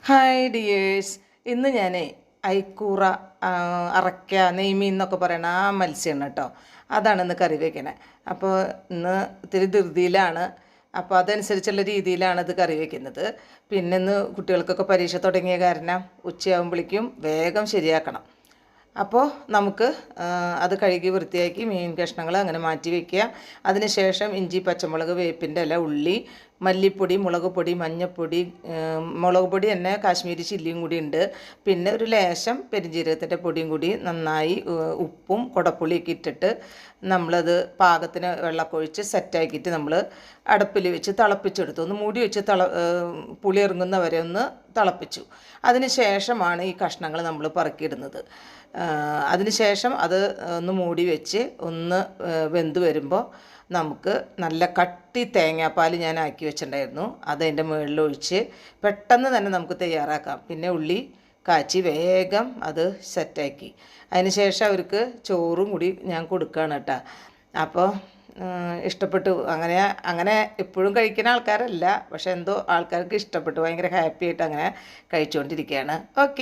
Hi dears. ഇന്ന് ഞാൻ ഐക്കൂറ, അറയ്ക്ക, നെയ്മീൻ എന്നൊക്കെ പറയണ ആ മത്സ്യമാണ് കേട്ടോ. അതാണ് ഇന്ന് കറി വയ്ക്കണേ. അപ്പോൾ ഇന്ന് ഇത്തിരി ധൃതിയിലാണ്. അപ്പോൾ അതനുസരിച്ചുള്ള രീതിയിലാണ് ഇത് കറി വയ്ക്കുന്നത്. പിന്നെ ഇന്ന് കുട്ടികൾക്കൊക്കെ പരീക്ഷ തുടങ്ങിയ കാരണം ഉച്ചയാകുമ്പോഴേക്കും വേഗം ശരിയാക്കണം. അപ്പോൾ നമുക്ക് അത് കഴുകി വൃത്തിയാക്കി മീൻ കഷ്ണങ്ങൾ അങ്ങനെ മാറ്റി വയ്ക്കുക. അതിന് ശേഷം ഇഞ്ചി, പച്ചമുളക്, വേപ്പിൻ്റെ ഇല, ഉള്ളി, മല്ലിപ്പൊടി, മുളക് പൊടി, മഞ്ഞൾപ്പൊടി, മുളക് പൊടി തന്നെ കാശ്മീരി ചില്ലിയും കൂടി ഉണ്ട്. പിന്നെ ഒരു ലേശം പെരുംജീരകത്തിൻ്റെ പൊടിയും കൂടി നന്നായി ഉപ്പും കുടപ്പുളിയൊക്കെ ഇട്ടിട്ട് നമ്മളത് പാകത്തിന് വെള്ളമൊക്കെ ഒഴിച്ച് സെറ്റാക്കിയിട്ട് നമ്മൾ അടുപ്പിൽ വെച്ച് തിളപ്പിച്ചെടുത്തു. ഒന്ന് മൂടി വെച്ച് പുളി ഇറങ്ങുന്നവരെ ഒന്ന് തിളപ്പിച്ചു. അതിന് ശേഷമാണ് ഈ കഷ്ണങ്ങൾ നമ്മൾ പറക്കിയിടുന്നത്. അതിന് ശേഷം അത് ഒന്ന് മൂടി വെച്ച് ഒന്ന് വെന്ത് വരുമ്പോൾ നമുക്ക് നല്ല കട്ടി തേങ്ങാപ്പാൽ ഞാൻ ആക്കി വെച്ചിട്ടുണ്ടായിരുന്നു. അതതിൻ്റെ മുകളിലൊഴിച്ച് പെട്ടെന്ന് തന്നെ നമുക്ക് തയ്യാറാക്കാം. പിന്നെ ഉള്ളി കാച്ചി വേഗം അത് സെറ്റാക്കി. അതിന് ശേഷം അവർക്ക് ചോറും കൂടി ഞാൻ കൊടുക്കുകയാണ് കേട്ടോ. അപ്പോൾ ഇഷ്ടപ്പെട്ടു. അങ്ങനെ എപ്പോഴും കഴിക്കുന്ന ആൾക്കാരല്ല, പക്ഷെ എന്തോ ആൾക്കാർക്ക് ഇഷ്ടപ്പെട്ടു. ഭയങ്കര ഹാപ്പി ആയിട്ട് അങ്ങനെ കഴിച്ചുകൊണ്ടിരിക്കുകയാണ്. ഓക്കെ.